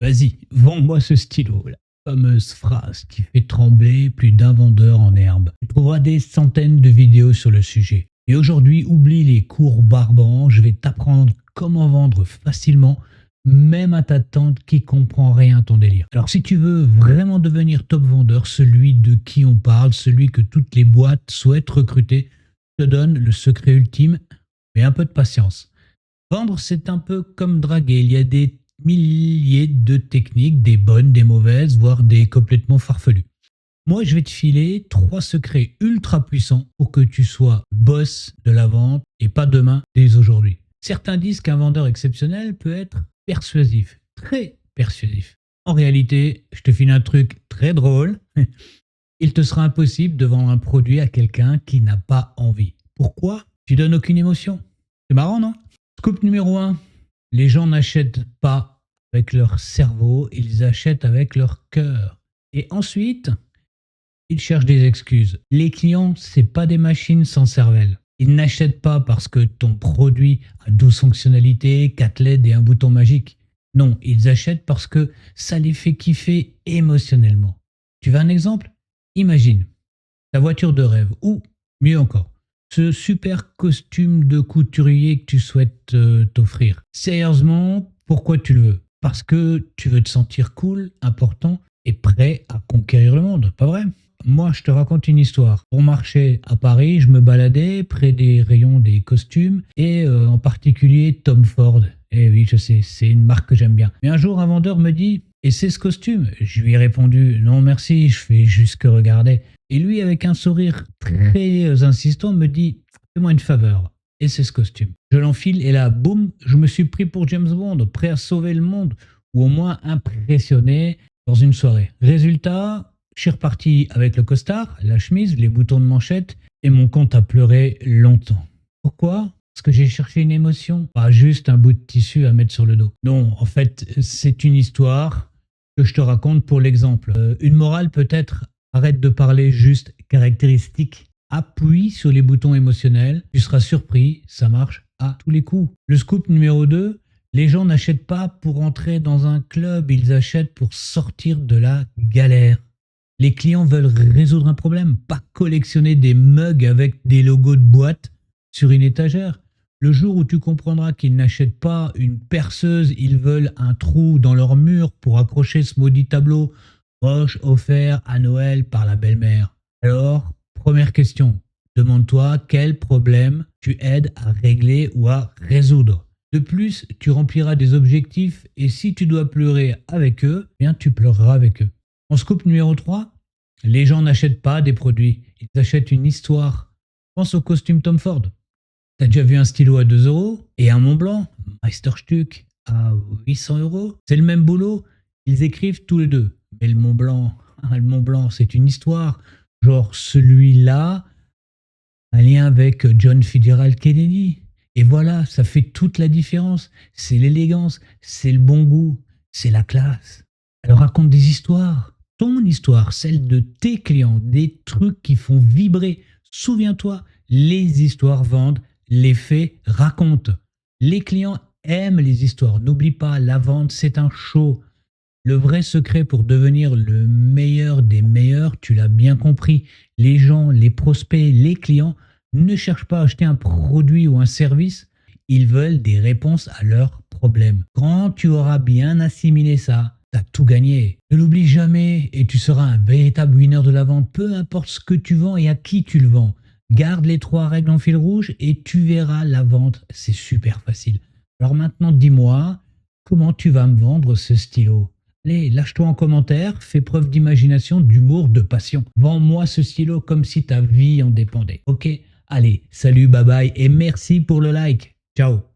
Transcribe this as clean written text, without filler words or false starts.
Vas-y, vends-moi ce stylo, la fameuse phrase qui fait trembler plus d'un vendeur en herbe. Tu trouveras des centaines de vidéos sur le sujet. Et aujourd'hui, oublie les cours barbants, je vais t'apprendre comment vendre facilement, même à ta tante qui comprend rien à ton délire. Alors si tu veux vraiment devenir top vendeur, celui de qui on parle, celui que toutes les boîtes souhaitent recruter, je te donne le secret ultime, mais un peu de patience. Vendre, c'est un peu comme draguer. Il y a des milliers de techniques, des bonnes, des mauvaises, voire des complètement farfelues. Moi, je vais te filer 3 secrets ultra puissants pour que tu sois boss de la vente et pas demain, dès aujourd'hui. Certains disent qu'un vendeur exceptionnel peut être persuasif, très persuasif. En réalité, je te file un truc très drôle. Il te sera impossible de vendre un produit à quelqu'un qui n'a pas envie. Pourquoi? Tu donnes aucune émotion. C'est marrant, non? Scoop numéro 1. Les gens n'achètent pas avec leur cerveau, ils achètent avec leur cœur. Et ensuite, ils cherchent des excuses. Les clients, c'est pas des machines sans cervelle. Ils n'achètent pas parce que ton produit a 12 fonctionnalités, 4 LED et un bouton magique. Non, ils achètent parce que ça les fait kiffer émotionnellement. Tu veux un exemple? Imagine ta voiture de rêve ou, mieux encore, ce super costume de couturier que tu souhaites t'offrir. Sérieusement, pourquoi tu le veux? Parce que tu veux te sentir cool, important et prêt à conquérir le monde, pas vrai? Moi, je te raconte une histoire. Pour marcher à Paris, je me baladais près des rayons des costumes et en particulier Tom Ford. Eh oui, je sais, c'est une marque que j'aime bien. Mais un jour, un vendeur me dit « Et c'est ce costume ?» Je lui ai répondu « Non, merci, je fais juste que regarder. » Et lui, avec un sourire très insistant, me dit « Fais-moi une faveur. » Et c'est ce costume. Je l'enfile et là, boum, je me suis pris pour James Bond, prêt à sauver le monde ou au moins impressionné dans une soirée. Résultat, je suis reparti avec le costard, la chemise, les boutons de manchette et mon compte a pleuré longtemps. Pourquoi? Parce que j'ai cherché une émotion, pas juste un bout de tissu à mettre sur le dos. Non, en fait, c'est une histoire que je te raconte pour l'exemple. Une morale peut-être, arrête de parler juste caractéristiques. Appuie sur les boutons émotionnels, tu seras surpris, ça marche à tous les coups. Le scoop numéro 2, les gens n'achètent pas pour entrer dans un club, ils achètent pour sortir de la galère. Les clients veulent résoudre un problème, pas collectionner des mugs avec des logos de boîte sur une étagère. Le jour où tu comprendras qu'ils n'achètent pas une perceuse, ils veulent un trou dans leur mur pour accrocher ce maudit tableau moche offert à Noël par la belle-mère. Alors, première question, demande-toi quel problème tu aides à régler ou à résoudre. De plus, tu rempliras des objectifs et si tu dois pleurer avec eux, bien tu pleureras avec eux. En scoop numéro 3, les gens n'achètent pas des produits, ils achètent une histoire. Pense au costume Tom Ford. T'as déjà vu un stylo à 2 € et un Montblanc, Meisterstück, à 800 €? C'est le même boulot, ils écrivent tous les deux. Mais le Montblanc, c'est une histoire. Genre celui-là, un lien avec John Fitzgerald Kennedy. Et voilà, ça fait toute la différence. C'est l'élégance, c'est le bon goût, c'est la classe. Alors raconte des histoires. Ton histoire, celle de tes clients, des trucs qui font vibrer. Souviens-toi, les histoires vendent, les faits racontent. Les clients aiment les histoires. N'oublie pas, la vente, c'est un show. Le vrai secret pour devenir le meilleur des meilleurs, tu l'as bien compris, les gens, les prospects, les clients ne cherchent pas à acheter un produit ou un service, ils veulent des réponses à leurs problèmes. Quand tu auras bien assimilé ça, tu as tout gagné. Ne l'oublie jamais et tu seras un véritable winner de la vente, peu importe ce que tu vends et à qui tu le vends. Garde les 3 règles en fil rouge et tu verras la vente, c'est super facile. Alors maintenant, dis-moi, comment tu vas me vendre ce stylo? Allez, lâche-toi en commentaire, fais preuve d'imagination, d'humour, de passion. Vends-moi ce stylo comme si ta vie en dépendait. Ok? Allez, salut, bye bye et merci pour le like. Ciao!